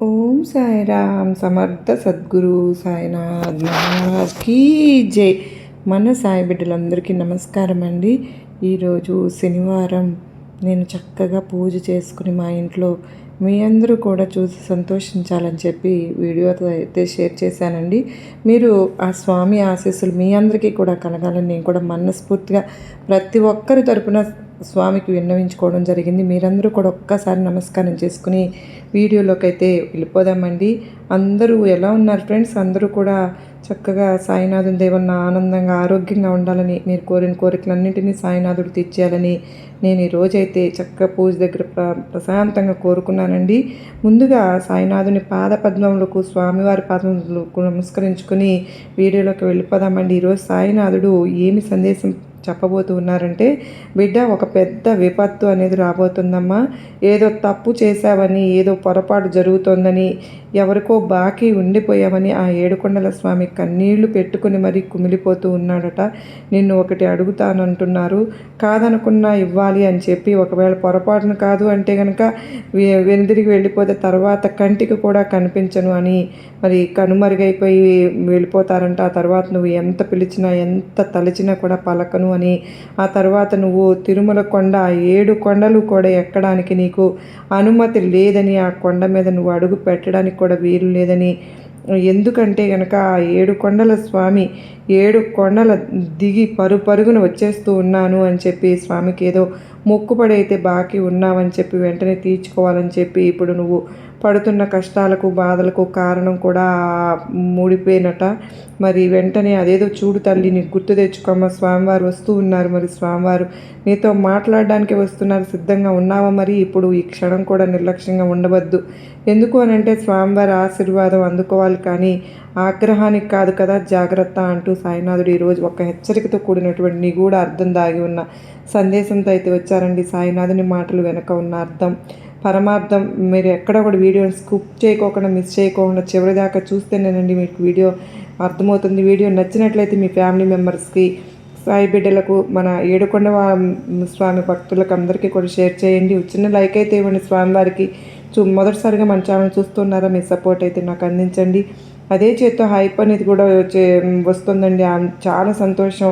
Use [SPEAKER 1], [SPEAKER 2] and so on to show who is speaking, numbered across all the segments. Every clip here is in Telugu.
[SPEAKER 1] ఓం సాయిరామ్ సమర్థ సద్గురు సాయినాథ్ మహారాజ్కి జై. మన సాయి బిడ్డలందరికీ నమస్కారం అండి. ఈరోజు శనివారం నేను చక్కగా పూజ చేసుకుని మా ఇంట్లో మీ అందరూ కూడా చూసి సంతోషించాలని చెప్పి వీడియోతో అయితే షేర్ చేశానండి. మీరు ఆ స్వామి ఆశీస్సులు మీ అందరికీ కూడా కలగాలని నేను కూడా మనస్ఫూర్తిగా ప్రతి ఒక్కరి తరపున స్వామికి విన్నవించుకోవడం జరిగింది. మీరందరూ కూడా ఒక్కసారి నమస్కారం చేసుకుని వీడియోలోకి అయితే వెళ్ళిపోదామండి. అందరూ ఎలా ఉన్నారు ఫ్రెండ్స్? అందరూ కూడా చక్కగా సాయినాథుని దేవున్న ఆనందంగా ఆరోగ్యంగా ఉండాలని, మీరు కోరిన కోరికలన్నింటినీ సాయినాథుడు తీర్చేయాలని నేను ఈరోజైతే చక్కగా పూజ దగ్గర ప్రశాంతంగా కోరుకున్నానండి. ముందుగా సాయినాథుని పాద పద్మములకు, స్వామివారి పాదములకు నమస్కరించుకొని వీడియోలోకి వెళ్ళిపోదామండి. ఈరోజు సాయినాథుడు ఏమి సందేశం చెప్పబోతూ ఉన్నారంటే, బిడ్డ, ఒక పెద్ద విపత్తు అనేది రాబోతుందమ్మా. ఏదో తప్పు చేశావని, ఏదో పొరపాటు జరుగుతోందని, ఎవరికో బాకీ ఉండిపోయామని ఆ ఏడుకొండల స్వామి కన్నీళ్లు పెట్టుకుని మరీ కుమిలిపోతూ ఉన్నాడట. నిన్ను ఒకటి అడుగుతానంటున్నారు, కాదనుకున్నా ఇవ్వాలి అని చెప్పి, ఒకవేళ పొరపాటును కాదు అంటే కనుక వెనుదిరిగి వెళ్ళిపోతే తర్వాత కంటికి కూడా కనిపించను అని మరి కనుమరుగైపోయి వెళ్ళిపోతారంట. ఆ తర్వాత నువ్వు ఎంత పిలిచినా, ఎంత తలచినా కూడా పలకను అని, ఆ తర్వాత నువ్వు తిరుమల కొండ, 7 కొండలు కూడా ఎక్కడానికి నీకు అనుమతి లేదని, ఆ కొండ మీద నువ్వు అడుగు పెట్టడానికి కూడా వీలు లేదని, ఎందుకంటే కనుక ఆ 7 కొండల స్వామి 7 కొండల దిగి పరుగున వచ్చేస్తూ ఉన్నాను అని చెప్పి, స్వామికి ఏదో మొక్కుపడైతే బాకీ ఉన్నావని చెప్పి వెంటనే తీర్చుకోవాలని చెప్పి, ఇప్పుడు నువ్వు పడుతున్న కష్టాలకు బాధలకు కారణం కూడా మూడిపోయినట. మరి వెంటనే అదేదో చూడు తల్లి, నీకు గుర్తు తెచ్చుకోమ్మ, స్వామివారు వస్తూ ఉన్నారు. మరి స్వామివారు నీతో మాట్లాడడానికి వస్తున్నారు, సిద్ధంగా ఉన్నావా? మరి ఇప్పుడు ఈ క్షణం కూడా నిర్లక్ష్యంగా ఉండవద్దు. ఎందుకు అని అంటే స్వామివారి ఆశీర్వాదం అందుకోవాలి, కానీ ఆగ్రహానికి కాదు కదా. జాగ్రత్త అంటూ సాయినాథుడు ఈరోజు ఒక హెచ్చరికతో కూడినటువంటి నిగూఢ అర్థం దాగి ఉన్న సందేశంతో అయితే వచ్చారండి. సాయినాథుని మాటలు వెనక ఉన్న అర్థం, పరమార్థం మీరు ఎక్కడ కూడా వీడియోని స్కిప్ చేయకోకుండా, మిస్ చేయకోకుండా చివరి దాకా చూస్తేనేనండి మీకు వీడియో అర్థమవుతుంది. వీడియో నచ్చినట్లయితే మీ ఫ్యామిలీ మెంబర్స్కి, సాయి బిడ్డలకు, మన ఏడుకొండ స్వామి భక్తులకు అందరికీ కూడా షేర్ చేయండి. చిన్న లైక్ అయితే ఇవ్వండి. స్వామివారికి మొదటిసారిగా మన ఛానల్ చూస్తున్నారా, మీ సపోర్ట్ అయితే నాకు అందించండి. అదే చేత్తో హైప్ అనేది కూడా వస్తుందండి, చాలా సంతోషం.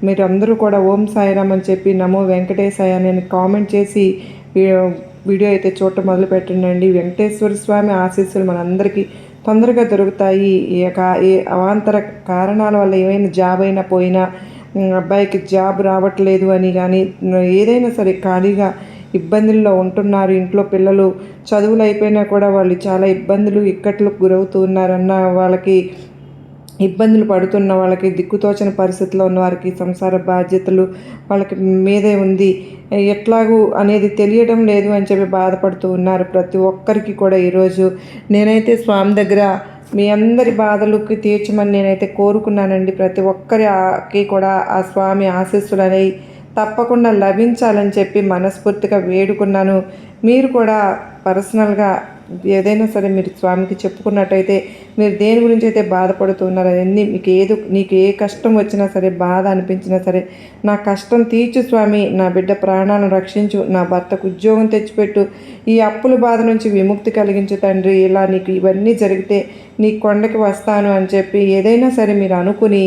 [SPEAKER 1] మీరు అందరూ కూడా ఓం సాయిరామ్ అని చెప్పి, నమో వెంకటేశాయ అని కామెంట్ చేసి వీడియో అయితే చూడటం మొదలు పెట్టండి. వెంకటేశ్వర స్వామి ఆశీస్సులు మనందరికీ తొందరగా దొరుకుతాయి. ఏ అవాంతర కారణాల వల్ల ఏమైనా జాబ్ అయినా పోయినా, అబ్బాయికి జాబ్ రావట్లేదు అని కానీ, ఏదైనా సరే ఖాళీగా ఇబ్బందుల్లో ఉంటున్నారు, ఇంట్లో పిల్లలు చదువులు అయిపోయినా కూడా వాళ్ళు చాలా ఇబ్బందులు ఇక్కట్లకు గురవుతూ ఉన్నారన్న వాళ్ళకి, ఇబ్బందులు పడుతున్న వాళ్ళకి, దిక్కుతోచని పరిస్థితిలో ఉన్న వారికి, సంసార బాధ్యతలు వాళ్ళకి మీదే ఉంది, ఎట్లాగూ అనేది తెలియడం లేదు అని చెప్పి బాధపడుతూ ఉన్నారు ప్రతి ఒక్కరికి కూడా. ఈరోజు నేనైతే స్వామి దగ్గర మీ అందరి బాధలకి తీర్చమని నేనైతే కోరుకున్నానండి. ప్రతి ఒక్కరికి కూడా ఆ స్వామి ఆశీస్సులు అనేవి తప్పకుండా లభించాలని చెప్పి మనస్ఫూర్తిగా వేడుకున్నాను. మీరు కూడా పర్సనల్గా ఏదైనా సరే మీరు స్వామికి చెప్పుకున్నట్టయితే, మీరు దేని గురించి అయితే బాధపడుతున్నారు అవన్నీ నీకు ఏ కష్టం వచ్చినా సరే, బాధ అనిపించినా సరే, నా కష్టం తీర్చు స్వామి, నా బిడ్డ ప్రాణాలను రక్షించు, నా భర్తకు ఉద్యోగం తెచ్చిపెట్టు, ఈ అప్పుల బాధ నుంచి విముక్తి కలిగించు తండ్రి, ఇలా నీకు ఇవన్నీ జరిగితే నీ కొండకి వస్తాను అని చెప్పి ఏదైనా సరే మీరు అనుకుని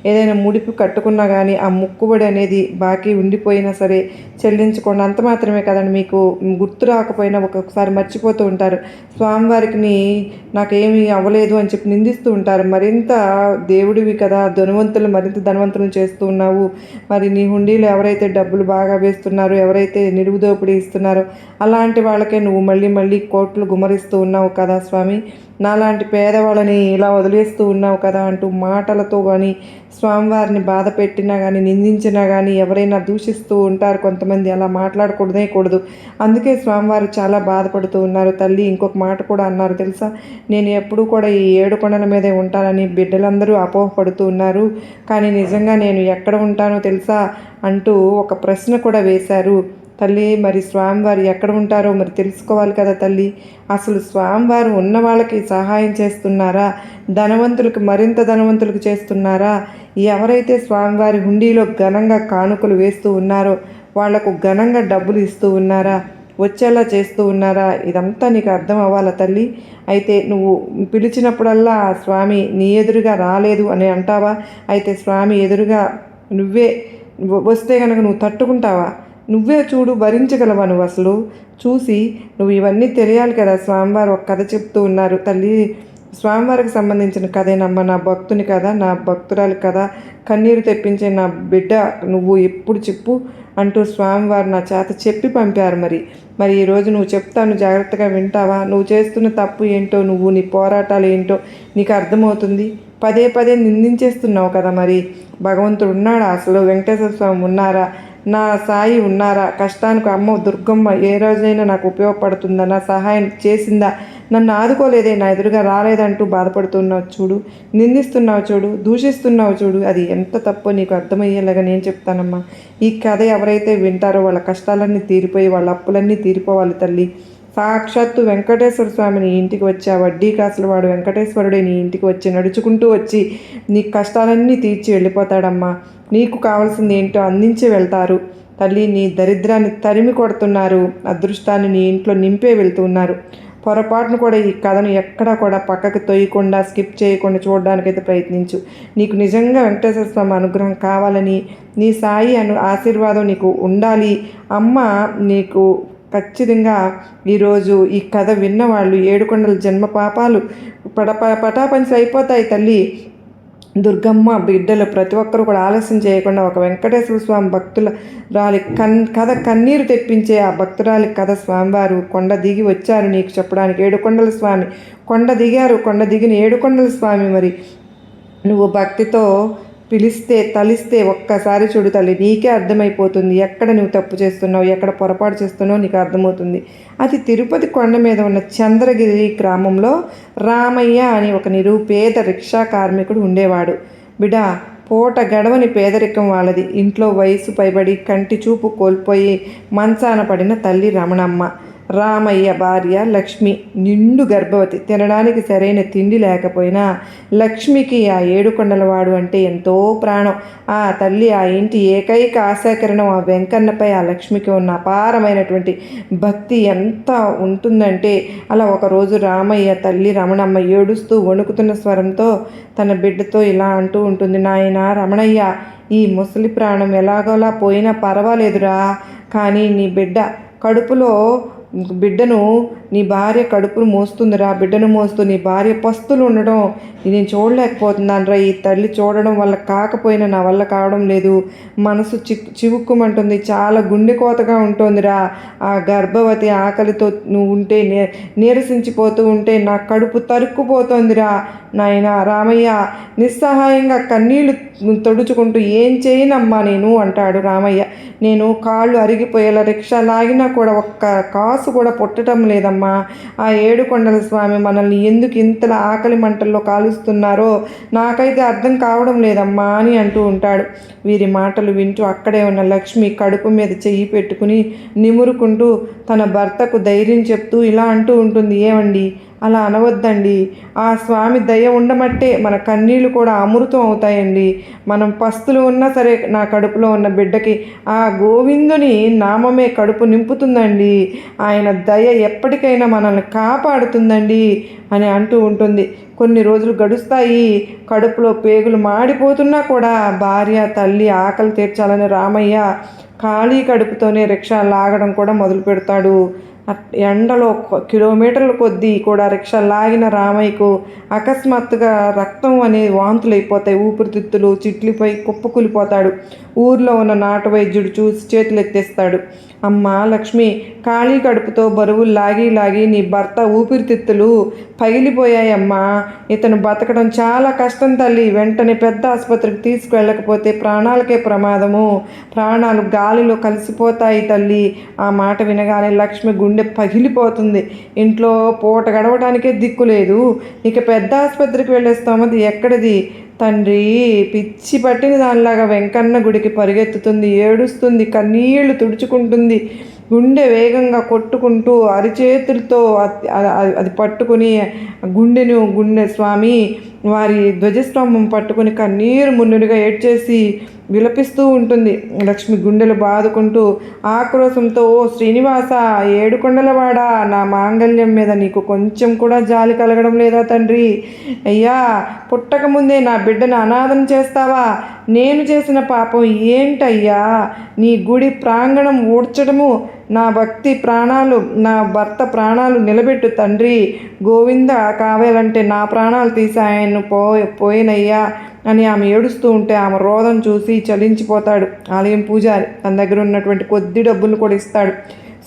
[SPEAKER 1] ఏదైనా ముడిపు కట్టుకున్నా కానీ, ఆ ముక్కుబడి అనేది బాకీ ఉండిపోయినా సరే చెల్లించుకోండి. అంత మాత్రమే కదండి, మీకు గుర్తు రాకపోయినా ఒక్కొక్కసారి మర్చిపోతూ ఉంటారు. స్వామివారికి నాకేమీ అవ్వలేదు అని చెప్పి నిందిస్తూ ఉంటారు. మరింత దేవుడివి కదా, మరింత ధనవంతులను చేస్తూ ఉన్నావు. మరి నీ హుండీలో ఎవరైతే డబ్బులు బాగా వేస్తున్నారో, ఎవరైతే నిలువు దోపిడీ ఇస్తున్నారో అలాంటి వాళ్ళకే నువ్వు మళ్ళీ కోట్లు గుమరిస్తూ ఉన్నావు కదా స్వామి, నాలాంటి పేదవాళ్ళని ఇలా వదిలేస్తూ ఉన్నావు కదా అంటూ మాటలతో కానీ, స్వామివారిని బాధ పెట్టినా కానీ, నిందించినా కానీ, ఎవరైనా దూషిస్తూ ఉంటారు కొంతమంది. అలా మాట్లాడకూడదు. అందుకే స్వామివారు చాలా బాధపడుతూ ఉన్నారు. తల్లి ఇంకొక మాట కూడా అన్నారు తెలుసా, నేను ఎప్పుడూ కూడా ఈ 7 కొండల మీదే ఉంటానని బిడ్డలందరూ అపోహపడుతూ ఉన్నారు, కానీ నిజంగా నేను ఎక్కడ ఉంటానో తెలుసా అంటూ ఒక ప్రశ్న కూడా వేశారు. తల్లి, మరి స్వామివారు ఎక్కడ ఉంటారో మరి తెలుసుకోవాలి కదా తల్లి. అసలు స్వామివారు ఉన్న వాళ్ళకి సహాయం చేస్తున్నారా, ధనవంతులకు మరింత ధనవంతులకు చేస్తున్నారా, ఎవరైతే స్వామివారి హుండీలో ఘనంగా కానుకలు వేస్తూ ఉన్నారో వాళ్లకు ఘనంగా డబ్బులు ఇస్తూ ఉన్నారా, వచ్చేలా చేస్తూ ఉన్నారా? ఇదంతా నీకు అర్థం అవ్వాలా తల్లి. అయితే నువ్వు పిలిచినప్పుడల్లా స్వామి నీ ఎదురుగా రాలేదు అని అంటావా? అయితే స్వామి ఎదురుగా నువ్వే వస్తే కనుక నువ్వు తట్టుకుంటావా? నువ్వే చూడు, భరించగలవా నువ్వు అసలు? చూసి నువ్వు ఇవన్నీ తెలియాలి కదా. స్వామివారు ఒక కథ చెప్తూ ఉన్నారు తల్లి. స్వామివారికి సంబంధించిన కథేనమ్మా, నా భక్తుని కదా, నా భక్తురాలి కదా, కన్నీరు తెప్పించే నా బిడ్డ నువ్వు ఎప్పుడు చెప్పు అంటూ స్వామివారు నా చేత చెప్పి పంపారు. మరి ఈరోజు నువ్వు చెప్తాను, జాగ్రత్తగా వింటావా? నువ్వు చేస్తున్న తప్పు ఏంటో, నువ్వు నీ పోరాటాలు ఏంటో నీకు అర్థమవుతుంది. పదే పదే నిందించేస్తున్నావు కదా. మరి భగవంతుడు ఉన్నాడా అసలు? వెంకటేశ్వర స్వామి ఉన్నారా? నా సాయి ఉన్నారా? కష్టానికి అమ్మ దుర్గమ్మ ఏ రోజైనా నాకు ఉపయోగపడుతుందా? నా సహాయం చేసిందా? నన్ను ఆదుకోలేదే, నా ఎదురుగా రాలేదంటూ బాధపడుతున్నావు చూడు, నిందిస్తున్నావు చూడు, దూషిస్తున్నావు చూడు. అది ఎంత తప్పో నీకు అర్థమయ్యేలాగా నేను చెప్తానమ్మా. ఈ కథ ఎవరైతే వింటారో వాళ్ళ కష్టాలన్నీ తీరిపోయి వాళ్ళ అప్పులన్నీ తీరిపోవాలి తల్లి. సాక్షాత్తు వెంకటేశ్వర స్వామి నీ ఇంటికి వచ్చి, ఆ వడ్డీ కాసులు వాడు వెంకటేశ్వరుడే నీ ఇంటికి వచ్చి నడుచుకుంటూ వచ్చి నీ కష్టాలన్నీ తీర్చి వెళ్ళిపోతాడమ్మా. నీకు కావాల్సింది ఏంటో అందించి వెళ్తారు తల్లి. నీ దరిద్రాన్ని తరిమి కొడుతున్నారు, అదృష్టాన్ని నీ ఇంట్లో నింపే వెళ్తున్నారు. పొరపాటును కూడా ఈ కథను ఎక్కడా కూడా పక్కకు తొయ్యకుండా, స్కిప్ చేయకుండా చూడడానికైతే ప్రయత్నించు. నీకు నిజంగా వెంకటేశ్వర స్వామి అనుగ్రహం కావాలని, నీ సాయి ఆశీర్వాదం నీకు ఉండాలి. అమ్మ నీకు ఖచ్చితంగా ఈరోజు ఈ కథ విన్నవాళ్ళు 7 కొండల జన్మ పాపాలు పటాపంచి అయిపోతాయి తల్లి. దుర్గమ్మ బిడ్డలు ప్రతి ఒక్కరూ కూడా ఆలస్యం చేయకుండా ఒక వెంకటేశ్వర స్వామి భక్తుల రాలి కథ కన్నీరు తెప్పించే ఆ భక్తురాలి కథ స్వామివారు కొండ దిగి వచ్చారు నీకు చెప్పడానికి. 7 కొండల స్వామి కొండ దిగారు. కొండ దిగిన 7 కొండల స్వామి. మరి నువ్వు భక్తితో పిలిస్తే తలిస్తే ఒక్కసారి చూడు తల్లి, నీకే అర్థమైపోతుంది ఎక్కడ నువ్వు తప్పు చేస్తున్నావు, ఎక్కడ పొరపాటు చేస్తున్నావు నీకు అర్థమవుతుంది. అది తిరుపతి కొండ మీద ఉన్న చంద్రగిరి గ్రామంలో రామయ్య అని ఒక నిరుపేద రిక్షా కార్మికుడు ఉండేవాడు. బిడ్డ, పూట గడవని పేదరికం వాళ్ళది. ఇంట్లో వయసు పైబడి కంటి చూపు కోల్పోయి మంచాన పడిన తల్లి రమణమ్మ. రామయ్య భార్య లక్ష్మి నిండు గర్భవతి. తినడానికి సరైన తిండి లేకపోయినా లక్ష్మికి ఆ 7 కొండలవాడు అంటే ఎంతో ప్రాణం. ఆ తల్లి, ఆ ఇంటి ఏకైక ఆశాకిరణం ఆ వెంకన్నపై ఆ లక్ష్మికి ఉన్న అపారమైనటువంటి భక్తి ఎంత ఉంటుందంటే, అలా ఒకరోజు రామయ్య తల్లి రమణమ్మ ఏడుస్తూ వణుకుతున్న స్వరంతో తన బిడ్డతో ఇలా అంటూ ఉంటుంది. నాయనా రమణయ్య, ఈ ముసలి ప్రాణం ఎలాగోలా పోయినా పర్వాలేదురా, కానీ నీ బిడ్డ కడుపులో బిడ్డను నీ భార్య కడుపును మోస్తుందిరా. బిడ్డను మోస్తూ నీ భార్య పస్తులు ఉండడం నేను చూడలేకపోతున్నాను రా. ఈ తల్లి చూడడం వల్ల కాకపోయినా నా వల్ల కావడం లేదు. మనసు చివుక్కుమంటుంది, చాలా గుండె కోతగా ఉంటుందిరా. ఆ గర్భవతి ఆకలితో నువ్వు ఉంటే నీరసించిపోతూ ఉంటే నా కడుపు తరుక్కుపోతోందిరా. నాయన రామయ్య నిస్సహాయంగా కన్నీళ్లు తొడుచుకుంటూ ఏం చేయనమ్మా నేను అంటాడు రామయ్య. నేను కాళ్ళు అరిగిపోయేలా రిక్షా లాగినా కూడా ఒక్క కాసు కూడా పుట్టడం లేదమ్మా. ఆ 7 కొండల స్వామి మనల్ని ఎందుకు ఇంతలా ఆకలి మంటల్లో కాలుస్తున్నారో నాకైతే అర్థం కావడం లేదమ్మా అని అంటూ ఉంటాడు. వీరి మాటలు వింటూ అక్కడే ఉన్న లక్ష్మి కడుపు మీద చెయ్యి పెట్టుకుని నిమురుకుంటూ తన భర్తకు ధైర్యం చెప్తూ ఇలా అంటూ ఉంటుంది. ఏమండి, అలా అనవద్దండి. ఆ స్వామి దయ ఉండమట్టే మన కన్నీళ్ళు కూడా అమృతం అవుతాయండి. మనం పస్తులు ఉన్నా సరే నా కడుపులో ఉన్న బిడ్డకి ఆ గోవిందుని నామమే కడుపు నింపుతుందండి. ఆయన దయ ఎప్పటికైనా మనల్ని కాపాడుతుందండి అని అంటూ ఉంటుంది. కొన్ని రోజులు గడుస్తాయి. కడుపులో పేగులు మాడిపోతున్నా కూడా భార్య తల్లి ఆకలి తీర్చాలని రామయ్య ఖాళీ కడుపుతోనే రిక్షా లాగడం కూడా మొదలు పెడతాడు. ఎండలో కిలోమీటర్ల కొద్దీ కూడా రిక్షా లాగిన రామయ్యకు అకస్మాత్తుగా రక్తం అనేది వాంతులైపోతాయి. ఊపిరితిత్తులు చిట్లిపోయి కుప్పకూలిపోతాడు. ఊర్లో ఉన్న నాటు వైద్యుడు చూసి చేతులు ఎత్తేస్తాడు. అమ్మ లక్ష్మి, ఖాళీ కడుపుతో బరువులు లాగి నీ భర్త ఊపిరితిత్తులు పగిలిపోయాయమ్మా. ఇతను బతకడం చాలా కష్టం తల్లి. వెంటనే పెద్ద ఆసుపత్రికి తీసుకువెళ్ళకపోతే ప్రాణాలకే ప్రమాదము. ప్రాణాలు గాలిలో కలిసిపోతాయి తల్లి. ఆ మాట వినగానే లక్ష్మి గుండె పగిలిపోతుంది. ఇంట్లో పూట గడవడానికే దిక్కులేదు, ఇక పెద్ద ఆసుపత్రికి వెళ్ళే స్తోమత ఎక్కడిది? తండ్రి పిచ్చి పట్టిన దానిలాగా వెంకన్న గుడికి పరిగెత్తుతుంది, ఏడుస్తుంది, కన్నీళ్లు తుడుచుకుంటుంది. గుండె వేగంగా కొట్టుకుంటూ అరిచేతులతో అది పట్టుకుని గుండె స్వామి వారి ధ్వజస్తంభం పట్టుకుని కన్నీరు మున్నురుగా ఏడ్చేసి విలపిస్తూ ఉంటుంది. లక్ష్మి గుండెలు బాదుకుంటూ ఆక్రోశంతో, ఓ శ్రీనివాస, ఏడుకొండలవాడ, నా మాంగళ్యం మీద నీకు కొంచెం కూడా జాలి కలగడం లేదా తండ్రి? అయ్యా, పుట్టకముందే నా బిడ్డను అనాథం చేస్తావా? నేను చేసిన పాపం ఏంటయ్యా? నీ గుడి ప్రాంగణం ఊడ్చడము, నా భక్తి ప్రాణాలు, నా భర్త ప్రాణాలు నిలబెట్టు తండ్రి. గోవింద, కావాలంటే నా ప్రాణాలు తీసి ఆయన్ను పోయినయ్యా అని ఆమె ఏడుస్తూ ఉంటే ఆమె రోదం చూసి చలించిపోతాడు ఆలయం పూజారి. తన దగ్గర ఉన్నటువంటి కొద్ది డబ్బులు కూడా ఇస్తాడు,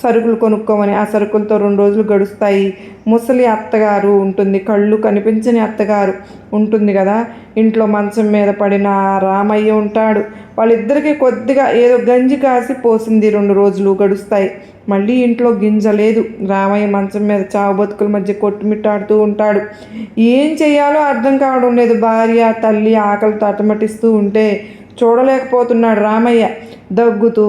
[SPEAKER 1] సరుకులు కొనుక్కోమని. ఆ సరుకులతో 2 రోజులు గడుస్తాయి. ముసలి అత్తగారు ఉంటుంది, కళ్ళు కనిపించని అత్తగారు ఉంటుంది కదా. ఇంట్లో మంచం మీద పడిన రామయ్య ఉంటాడు. వాళ్ళిద్దరికీ కొద్దిగా ఏదో గంజి కాసి పోసింది. 2 రోజులు గడుస్తాయి. మళ్ళీ ఇంట్లో గింజ లేదు. రామయ్య మంచం మీద చావు బతుకుల మధ్య కొట్టుమిట్టాడుతూ ఉంటాడు. ఏం చెయ్యాలో అర్థం కావడం లేదు. భార్య తల్లి ఆకలితో అటమటిస్తూ ఉంటే చూడలేకపోతున్నాడు రామయ్య. దగ్గుతూ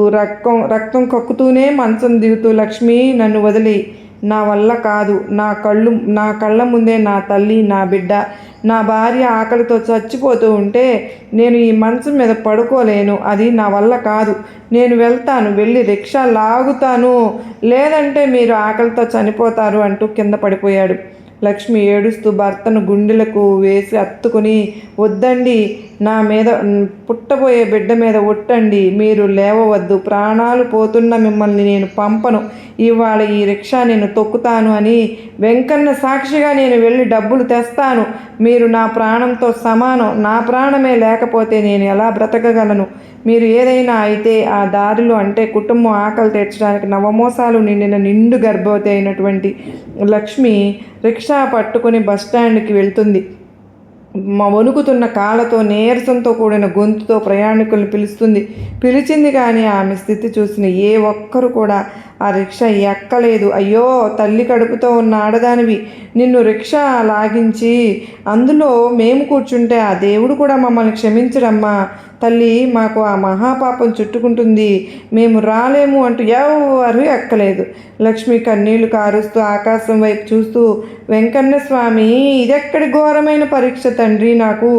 [SPEAKER 1] రక్తం కక్కుతూనే మంచం దిగుతూ, లక్ష్మి, నన్ను వదిలి, నా వల్ల కాదు. నా కళ్ళ ముందే నా తల్లి, నా బిడ్డ, నా భార్య ఆకలితో చచ్చిపోతూ ఉంటే నేను ఈ మంచం మీద పడుకోలేను. అది నా వల్ల కాదు. నేను వెళ్తాను, వెళ్ళి రిక్షా లాగుతాను, లేదంటే మీరు ఆకలితో చనిపోతారు అంటూ కింద పడిపోయాడు. లక్ష్మి ఏడుస్తూ భర్తను గుండెలకు వేసి అత్తుకుని, వద్దండి, నా మీద, పుట్టబోయే బిడ్డ మీద ఒట్టండి, మీరు లేవవద్దు, ప్రాణాలు పోతున్న మిమ్మల్ని నేను పంపను, ఇవాళ ఈ రిక్షా నేను తొక్కుతాను అని వెంకన్న సాక్షిగా నేను వెళ్ళి డబ్బులు తెస్తాను. మీరు నా ప్రాణంతో సమానం. నా ప్రాణమే లేకపోతే నేను ఎలా బ్రతకగలను? మీరు ఏదైనా అయితే ఆ దారిలో, అంటే కుటుంబం ఆకలి తీర్చడానికి నవమోసాలు నిండిన నిండు గర్భవతి అయినటువంటి లక్ష్మి రిక్షా పట్టుకుని బస్టాండ్కి వెళ్తుంది. వణుకుతున్న కాళ్ళతో, నీరసంతో కూడిన గొంతుతో ప్రయాణికులను పిలిచింది కానీ ఆమె స్థితి చూసిన ఏ ఒక్కరు కూడా ఆ రిక్షా ఎక్కలేదు. అయ్యో, తల్లి కడుపుతో ఉన్న ఆడదానివి, నిన్ను రిక్షా లాగించి అందులో మేము కూర్చుంటే ఆ దేవుడు కూడా మమ్మల్ని క్షమించడమ్మా తల్లి, మాకు ఆ మహాపాపం చుట్టుకుంటుంది, మేము రాలేము అంటూ ఎవరు ఎక్కలేదు. లక్ష్మి కన్నీళ్లు కారుస్తూ ఆకాశం వైపు చూస్తూ, వెంకన్న స్వామి, ఇదెక్కడి ఘోరమైన పరీక్ష తండ్రి, నాకు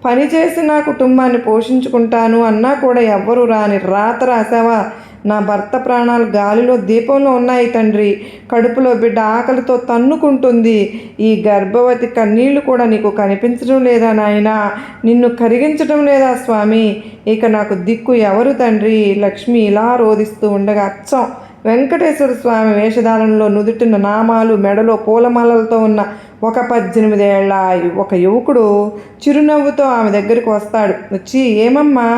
[SPEAKER 1] పనిచేసి నా కుటుంబాన్ని పోషించుకుంటాను అన్నా కూడా ఎవ్వరూ రాని రాత రాసావా? నా భర్త ప్రాణాలు గాలిలో దీపంలో ఉన్నాయి తండ్రి. కడుపులో బిడ్డ ఆకలితో తన్నుకుంటుంది. ఈ గర్భవతి కన్నీళ్లు కూడా నీకు కనిపించడం లేదా నాయనా? నిన్ను కరిగించడం లేదా స్వామి? ఇక నాకు దిక్కు ఎవరు తండ్రి? లక్ష్మి ఇలా రోధిస్తూ ఉండగా అచ్చం వెంకటేశ్వర స్వామి వేషధారణలో, నుదుటిన నామాలు, మెడలో పూలమాలలతో ఉన్న ఒక 18 ఏళ్ల ఒక యువకుడు చిరునవ్వుతో ఆమె దగ్గరికి వస్తాడు. వచ్చి, ఏమమ్మా,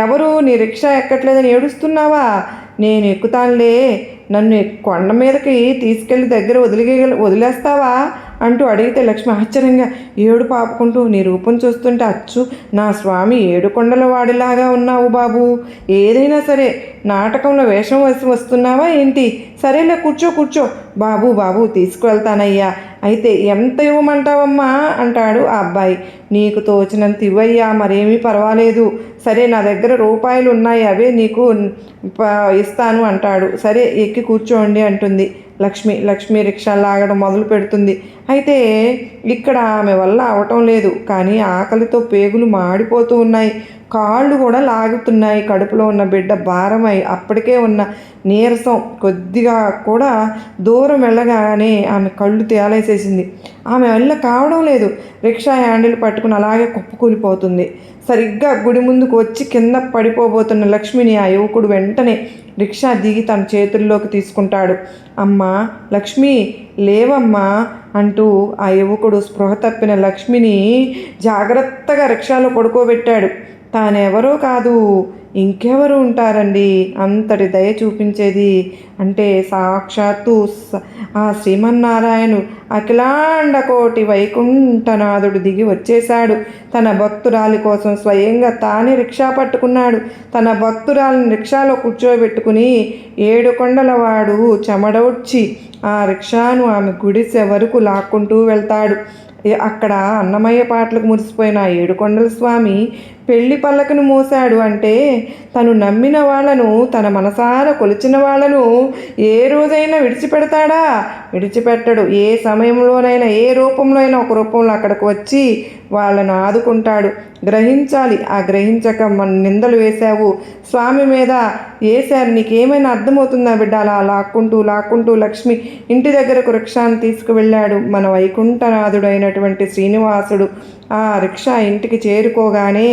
[SPEAKER 1] ఎవరు, నీ రిక్షా ఎక్కట్లేదని ఏడుస్తున్నావా? నేను ఎక్కుతానులే, నన్ను కొండ మీదకి తీసుకెళ్ళి దగ్గర వదిలేస్తావా అంటూ అడిగితే లక్ష్మి ఆశ్చర్యంగా ఏడు పాపుకుంటూ, నీ రూపం చూస్తుంటే అచ్చు నా స్వామి ఏడుకొండల వాడిలాగా ఉన్నావు బాబు. ఏదైనా సరే నాటకంలో వేషం వేసి వస్తున్నావా ఏంటి? సరేలే, కూర్చో బాబు తీసుకువెళ్తానయ్యా. అయితే ఎంత ఇవ్వమంటావమ్మా అంటాడు ఆ అబ్బాయి. నీకు తోచినంత ఇవ్వయ్యా, మరేమీ పర్వాలేదు. సరే, నా దగ్గర రూపాయలు ఉన్నాయి, అవే నీకు ఇస్తాను అంటాడు. సరే, ఎక్కి కూర్చోండి అంటుంది లక్ష్మి రిక్షా లాగడం మొదలు పెడుతుంది. అయితే ఇక్కడ ఆమె వల్ల అవటం లేదు. కానీ ఆకలితో పేగులు మాడిపోతూ ఉన్నాయి, కాళ్ళు కూడా లాగుతున్నాయి. కడుపులో ఉన్న బిడ్డ భారమై అప్పటికే ఉన్న నీరసం కొద్దిగా కూడా దూరం వెళ్ళగానే ఆమె కళ్ళు తేలేసేసింది. ఆమె వల్ల కావడం లేదు. రిక్షా హ్యాండిల్ పట్టుకుని అలాగే కుప్పకూలిపోతుంది. సరిగ్గా గుడి ముందుకు వచ్చి కింద పడిపోబోతున్న లక్ష్మిని ఆ యువకుడు వెంటనే రిక్షా దిగి తన చేతుల్లోకి తీసుకుంటాడు. అమ్మా లక్ష్మి, లేవమ్మా అంటూ ఆ యువకుడు స్పృహ తప్పిన లక్ష్మిని జాగ్రత్తగా రిక్షాలో పడుకోబెట్టాడు. తానెవరో కాదు, ఇంకెవరు ఉంటారండి అంతటి దయ చూపించేది? అంటే సాక్షాత్తు ఆ శ్రీమన్నారాయణు అఖిలాండ కోటి వైకుంఠనాథుడు దిగి వచ్చేశాడు. తన భక్తురాలి కోసం స్వయంగా తానే రిక్షా పట్టుకున్నాడు. తన భక్తురాలిని రిక్షాలో కూర్చోబెట్టుకుని ఏడుకొండలవాడు చెమడొచ్చి ఆ రిక్షాను ఆమె గుడిసె వరకు లాక్కుంటూ వెళ్తాడు. అక్కడ అన్నమయ్య పాటలకు మురిసిపోయిన ఆ ఏడుకొండల స్వామి పెళ్లి పల్లకను మోసాడు అంటే తను నమ్మిన వాళ్ళను, తన మనసారా కొలిచిన వాళ్ళను ఏ రోజైనా విడిచిపెడతాడా? విడిచిపెట్టడు. ఏ సమయంలోనైనా, ఏ రూపంలో అయినా ఒక రూపంలో అక్కడికి వచ్చి వాళ్ళను ఆదుకుంటాడు. గ్రహించాలి. ఆ గ్రహించక మన నిందలు వేశావు స్వామి మీద, వేశారు. నీకేమైనా అర్థమవుతుందా బిడ్డ? అలా లాక్కుంటూ లాక్కుంటూ లక్ష్మి ఇంటి దగ్గరకు రిక్షాను తీసుకువెళ్ళాడు మన వైకుంఠనాథుడు అయినటువంటి శ్రీనివాసుడు. ఆ రిక్షా ఇంటికి చేరుకోగానే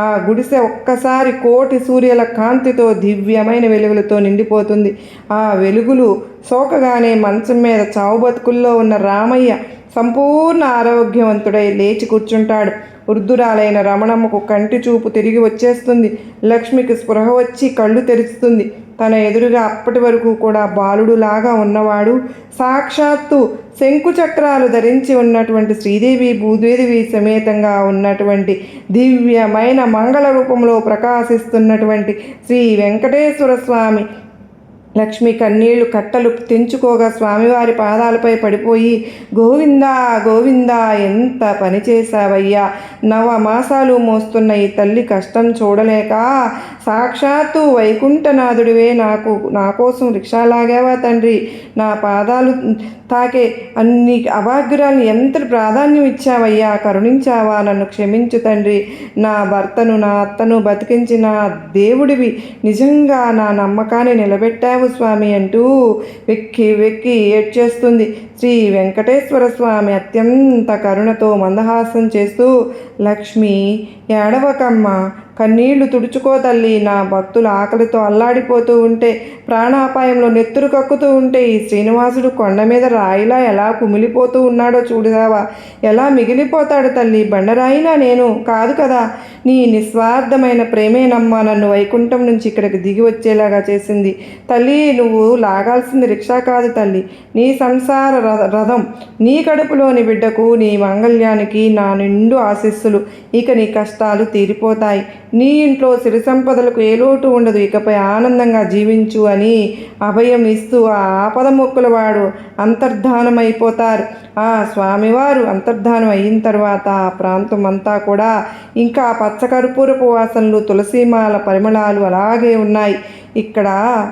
[SPEAKER 1] ఆ గుడిసె ఒక్కసారి కోటి సూర్యుల కాంతితో దివ్యమైన వెలుగులతో నిండిపోతుంది. ఆ వెలుగులు సోకగానే మంచం మీద చావు బతుకుల్లో ఉన్న రామయ్య సంపూర్ణ ఆరోగ్యవంతుడై లేచి కూర్చుంటాడు. వృద్ధురాలైన రమణమ్మకు కంటి చూపు తిరిగి వచ్చేస్తుంది. లక్ష్మికి స్పృహ వచ్చి కళ్ళు తెరుస్తుంది. తన ఎదురుగా అప్పటి వరకు కూడా బాలుడులాగా ఉన్నవాడు సాక్షాత్తు శంకుచక్రాలు ధరించి ఉన్నటువంటి శ్రీదేవి భూదేవి సమేతంగా ఉన్నటువంటి దివ్యమైన మంగళ రూపంలో ప్రకాశిస్తున్నటువంటి శ్రీ వెంకటేశ్వర స్వామి. లక్ష్మి కన్నీళ్లు కట్టలు తెంచుకోగా స్వామివారి పాదాలపై పడిపోయి, గోవిందా గోవిందా, ఎంత పని చేశావయ్యా! 9 మాసాలు మోస్తున్న ఈ తల్లి కష్టం చూడలేక సాక్షాత్తు వైకుంఠనాథుడివే నా కోసం రిక్షా లాగావా తండ్రి? నా పాదాలు తాకే అన్ని అభాగ్యురాలను ఎంత ప్రాధాన్యం ఇచ్చావయ్యా! కరుణించావా? నన్ను క్షమించు తండ్రి. నా భర్తను, నా అత్తను బతికించిన దేవుడివి. నిజంగా నా నమ్మకాన్ని నిలబెట్టావు స్వామి అంటూ వెక్కి వెక్కి ఏడ్చేస్తుంది. శ్రీ వెంకటేశ్వర స్వామి అత్యంత కరుణతో మందహాసం చేస్తూ, లక్ష్మి ఏడవకమ్మ, కన్నీళ్లు తుడుచుకో తల్లి. నా భక్తులు ఆకలితో అల్లాడిపోతూ ఉంటే, ప్రాణాపాయంలో నెత్తురు కక్కుతూ ఉంటే ఈ శ్రీనివాసుడు కొండ మీద రాయిలా ఎలా కుమిలిపోతూ ఉన్నాడో చూడదావా? ఎలా మిగిలిపోతాడు తల్లి? బండరాయిలా నేను కాదు కదా. నీ నిస్వార్థమైన ప్రేమేనమ్మా నన్ను వైకుంఠం నుంచి ఇక్కడికి దిగి వచ్చేలాగా చేసింది. తల్లి, నువ్వు లాగాల్సింది రిక్షా కాదు తల్లి, నీ సంసార రథం. నీ కడుపులోని బిడ్డకు, నీ మంగళ్యానికి నా నిండు ఆశీస్సులు. ఇక నీ కష్టాలు తీరిపోతాయి. నీ ఇంట్లో సిరి సంపదలకు ఏ లోటు ఉండదు. ఇకపై ఆనందంగా జీవించు అని అభయం ఇస్తూ ఆ ఆపద మొక్కుల వాడు అంతర్ధానమైపోతారు. ఆ స్వామివారు అంతర్ధానం అయిన తర్వాత ఆ ప్రాంతం అంతా కూడా ఇంకా పచ్చకర్పూరపు వాసనలు, తులసీమాల పరిమళాలు అలాగే ఉన్నాయి. ఇక్కడ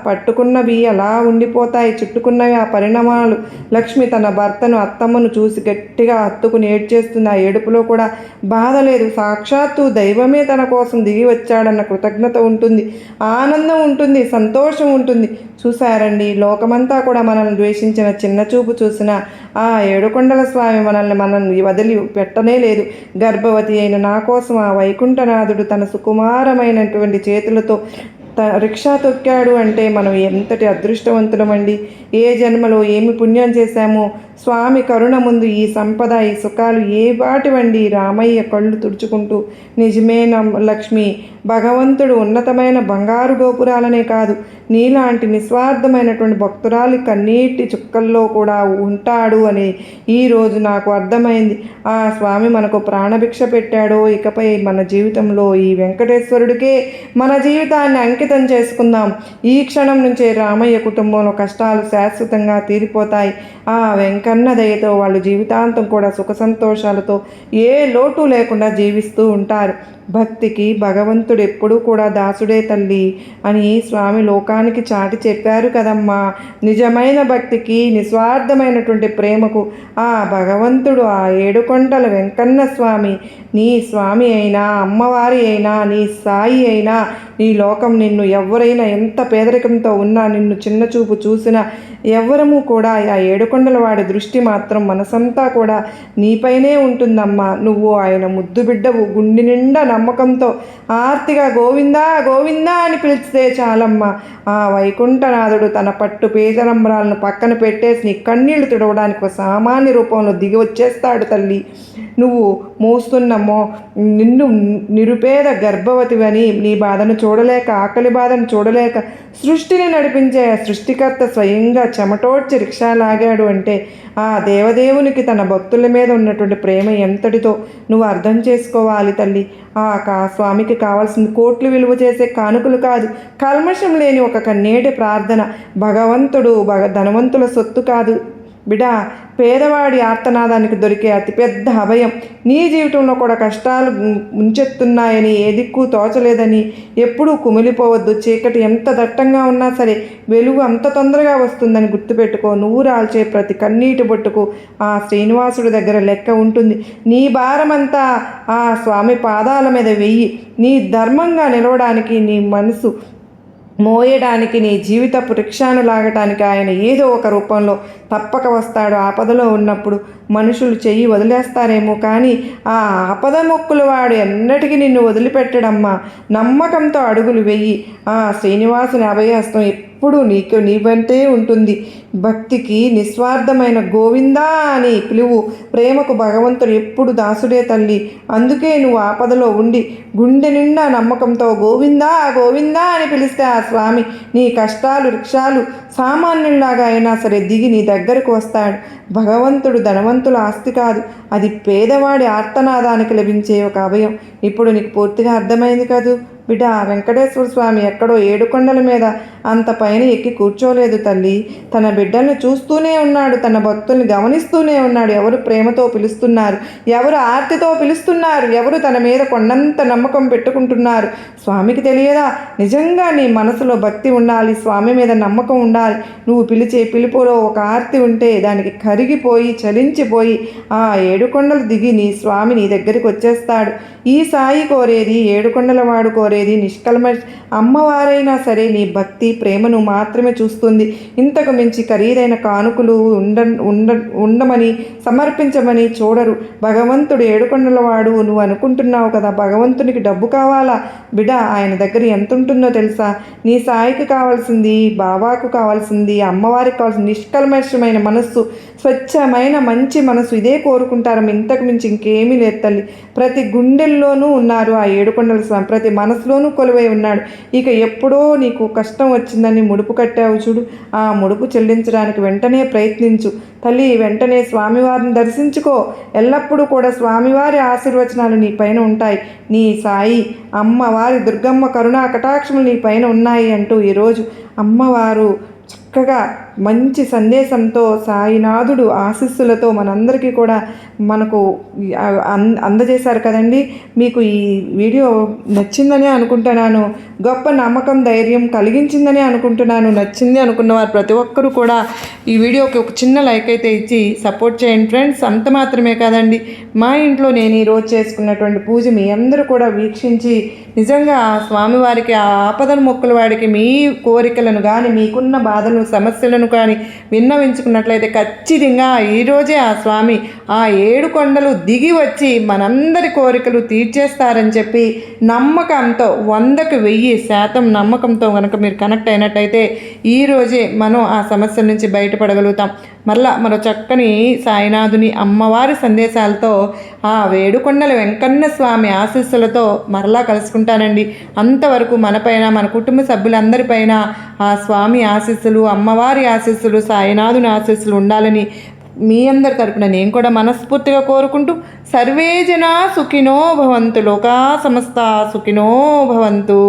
[SPEAKER 1] పట్టుకున్నవి అలా ఉండిపోతాయి, చుట్టుకున్నవి ఆ పరిణామాలు. లక్ష్మి తన భర్తను, అత్తమ్మను చూసి గట్టిగా హత్తుకుని ఏడ్చేస్తుంది. ఆ ఏడుపులో కూడా బాధ లేదు. సాక్షాత్తు దైవమే తన కోసం దిగి వచ్చాడన్న కృతజ్ఞత ఉంటుంది, ఆనందం ఉంటుంది, సంతోషం ఉంటుంది. చూశారండి, లోకమంతా కూడా మనల్ని ద్వేషించిన చిన్న చూపు చూసిన ఆ ఏడుకొండల స్వామి మనల్ని వదిలి పెట్టనే లేదు. గర్భవతి అయిన నా కోసం ఆ వైకుంఠనాథుడు తన సుకుమారమైనటువంటి చేతులతో రిక్షా తొక్కాడు అంటే మనం ఎంతటి అదృష్టవంతులమండి. ఏ జన్మలో ఏమి పుణ్యం చేశామో స్వామి కరుణ ముందు ఈ సంపద, ఈ సుఖాలు ఏ వాటివండి? రామయ్య కళ్ళు తుడుచుకుంటూ, నిజమే లక్ష్మి, భగవంతుడు ఉన్నతమైన బంగారు గోపురాలనే కాదు, నీలాంటి నిస్వార్థమైనటువంటి భక్తురాలి కన్నీటి చుక్కల్లో కూడా ఉంటాడు అని ఈరోజు నాకు అర్థమైంది. ఆ స్వామి మనకు ప్రాణభిక్ష పెట్టాడో. ఇకపై మన జీవితంలో ఈ వెంకటేశ్వరుడికే మన జీవితాన్ని అంకితం చేసుకుందాం. ఈ క్షణం నుంచే రామయ్య కుటుంబంలో కష్టాలు శాశ్వతంగా తీరిపోతాయి. ఆ వెంకన్న దయతో వాళ్ళు జీవితాంతం కూడా సుఖ సంతోషాలతో ఏ లోటు లేకుండా జీవిస్తూ ఉంటారు. భక్తికి భగవంతుడు ఎప్పుడూ కూడా దాసుడే తల్లి అని స్వామి లోకానికి చాటి చెప్పారు కదమ్మా. నిజమైన భక్తికి, నిస్వార్థమైనటువంటి ప్రేమకు ఆ భగవంతుడు, ఆ ఏడుకొండల వెంకన్న స్వామి, నీ స్వామి అయినా, అమ్మవారి అయినా, నీ సాయి అయినా, నీ లోకం నిన్ను ఎవరైనా ఎంత పేదరికంతో ఉన్నా, నిన్ను చిన్న చూపు చూసినా ఎవ్వరము కూడా ఆ ఏడుకొండల వాడి దృష్టి మాత్రం మనసంతా కూడా నీపైనే ఉంటుందమ్మా. నువ్వు ఆయన ముద్దు బిడ్డవు. గుండె నిండా నమ్మకంతో ఆర్తిగా గోవిందా గోవిందా అని పిలిచితే చాలమ్మా, ఆ వైకుంఠనాథుడు తన పట్టు పేదరంబరాలను పక్కన పెట్టేసి నీ కన్నీళ్లు తుడవడానికి ఒక సామాన్య రూపంలో దిగి వచ్చేస్తాడు తల్లి. నువ్వు మోస్తున్నమో నిన్ను నిరుపేద గర్భవతివని నీ బాధను చూడలేక, ఆకలి బాధను చూడలేక సృష్టిని నడిపించే సృష్టికర్త స్వయంగా చెమటోడ్చి రిక్షా లాగాడు అంటే ఆ దేవదేవునికి తన భక్తుల మీద ఉన్నటువంటి ప్రేమ ఎంతటితో నువ్వు అర్థం చేసుకోవాలి తల్లి. ఆ స్వామికి కావాల్సింది కోట్లు విలువ చేసే కానుకలు కాదు, కల్మషం లేని ఒక కన్నీటి ప్రార్థన. భగవంతుడు ధనవంతుల సొత్తు కాదు, బిడా, పేదవాడి ఆర్తనాదానికి దొరికే అతిపెద్ద అభయం. నీ జీవితంలో కూడా కష్టాలు ముంచెత్తున్నాయని, ఏ దిక్కు తోచలేదని ఎప్పుడూ కుమిలిపోవద్దు. చీకటి ఎంత దట్టంగా ఉన్నా సరే వెలుగు అంత తొందరగా వస్తుందని గుర్తుపెట్టుకో. నువ్వు రాల్చే ప్రతి కన్నీటి బొట్టుకు ఆ శ్రీనివాసుడి దగ్గర లెక్క ఉంటుంది. నీ భారమంతా ఆ స్వామి పాదాల మీద వెయ్యి. నీ ధర్మంగా నిలవడానికి, నీ మనసు మోయడానికి, నీ జీవితపు రిక్షాను లాగటానికి ఆయన ఏదో ఒక రూపంలో తప్పక వస్తాడు. ఆపదలో ఉన్నప్పుడు మనుషులు చెయ్యి వదిలేస్తారేమో, కానీ ఆ ఆపద మొక్కులు వాడు ఎన్నటికీ నిన్ను వదిలిపెట్టడమ్మా. నమ్మకంతో అడుగులు వెయ్యి. ఆ శ్రీనివాసుని అభయహస్తం ఎప్పుడు నీ వెంటే ఉంటుంది. భక్తికి నిస్వార్థమైన గోవిందా అని పిలువు. ప్రేమకు భగవంతుడు ఎప్పుడు దాసుడే తల్లి. అందుకే నువ్వు ఆపదలో ఉండి గుండె నిండా నమ్మకంతో గోవిందా గోవిందా అని పిలిస్తే ఆ స్వామి నీ కష్టాలు రిక్షాలు సామాన్యుల్లాగా అయినా సరే దిగి నీ దగ్గరకు వస్తాడు. భగవంతుడు ధనవంతుల ఆస్తి కాదు, అది పేదవాడి ఆర్తనాదానికి లభించే ఒక అభయం. ఇప్పుడు నీకు పూర్తిగా అర్థమైంది కదూ బిడ్డ. వెంకటేశ్వర స్వామి ఎక్కడో 7 కొండల మీద అంత పైన ఎక్కి కూర్చోలేదు తల్లి. తన బిడ్డల్ని చూస్తూనే ఉన్నాడు, తన భక్తుల్ని గమనిస్తూనే ఉన్నాడు. ఎవరు ప్రేమతో పిలుస్తున్నారు, ఎవరు ఆర్తితో పిలుస్తున్నారు, ఎవరు తన మీద కొండంత నమ్మకం పెట్టుకుంటున్నారు స్వామికి తెలియదా? నిజంగా నీ మనసులో భక్తి ఉండాలి, స్వామి మీద నమ్మకం ఉండాలి. నువ్వు పిలిచే పిలుపులో ఒక ఆర్తి ఉంటే దానికి కరిగిపోయి చలించిపోయి ఆ 7 కొండలు దిగి నీ స్వామి నీ దగ్గరికి వచ్చేస్తాడు. ఈ సాయి కోరేది, 7 కొండల వాడు కోరేది నిష్కల్మ అమ్మవారైనా సరే నీ భక్తి ప్రేమను మాత్రమే చూస్తుంది. ఇంతకు మించి ఖరీదైన కానుకలు ఉండమని సమర్పించమని చూడరు. భగవంతుడు 7 కొండల వాడు నువ్వు అనుకుంటున్నావు కదా, భగవంతునికి డబ్బు కావాలా బిడ్డ? ఆయన దగ్గర ఎంత ఉంటుందో తెలుసా? నీ సాయికి కావాల్సింది, బాబాకు కావాల్సింది, అమ్మవారికి కావాల్సింది నిష్కల్మషమైన మనస్సు, స్వచ్ఛమైన మంచి మనసు. ఇదే కోరుకుంటారు. ఇంతకు మించి ఇంకేమీ లేదు తల్లి. ప్రతి గుండెల్లోనూ ఉన్నారు ఆ 7 కొండల స్వామి, ప్రతి మనసులోనూ కొలువై ఉన్నాడు. ఇక ఎప్పుడో నీకు కష్టం వచ్చిందని ముడుపు కట్టావు చూడు, ఆ ముడుపు చెల్లించడానికి వెంటనే ప్రయత్నించు తల్లి. వెంటనే స్వామివారిని దర్శించుకో. ఎల్లప్పుడూ కూడా స్వామివారి ఆశీర్వచనాలు నీ పైన ఉంటాయి. నీ సాయి అమ్మవారి దుర్గమ్మ కరుణా కటాక్షములు నీ పైన ఉన్నాయి అంటూ ఈరోజు అమ్మవారు చక్కగా మంచి సందేశంతో సాయినాథుడు ఆశీస్సులతో మనందరికీ కూడా మనకు అందజేశారు కదండి. మీకు ఈ వీడియో నచ్చిందని అనుకుంటున్నాను. గొప్ప నమ్మకం ధైర్యం కలిగించిందని అనుకుంటున్నాను. నచ్చింది అనుకున్న వారు ప్రతి ఒక్కరూ కూడా ఈ వీడియోకి ఒక చిన్న లైక్ అయితే ఇచ్చి సపోర్ట్ చేయండి ఫ్రెండ్స్. అంత మాత్రమే కాదండి, మా ఇంట్లో నేను ఈరోజు చేసుకున్నటువంటి పూజ మీ అందరూ కూడా వీక్షించి నిజంగా స్వామివారికి ఆ ఆపదల మొక్కుల వాడికి మీ కోరికలను కానీ మీకున్న బాధలను సమస్యలను కానీ విన్నవించుకున్నట్లయితే ఖచ్చితంగా ఈరోజే ఆ స్వామి ఆ 7 కొండలు దిగి వచ్చి మనందరి కోరికలు తీర్చేస్తారని చెప్పి నమ్మకంతో 100కి 1000% నమ్మకంతో కనుక మీరు కనెక్ట్ అయినట్టయితే ఈరోజే మనం ఆ సమస్య నుంచి బయటపడగలుగుతాం. మరో చక్కని సాయినాథుని అమ్మవారి సందేశాలతో ఆ 7 కొండల వెంకన్న స్వామి ఆశీస్సులతో మరలా కలుసుకుంటానండి. అంతవరకు మనపైన మన కుటుంబ సభ్యులందరిపైన ఆ స్వామి ఆశీస్సులు, అమ్మవారి ఆశీస్సులు, సాయినాథుని ఆశీస్సులు ఉండాలని మీ అందరి తరపున నేను కూడా మనస్ఫూర్తిగా కోరుకుంటూ సర్వే జనా సుఖినో భవంతు, లోకా సమస్త సుఖినో భవంతు.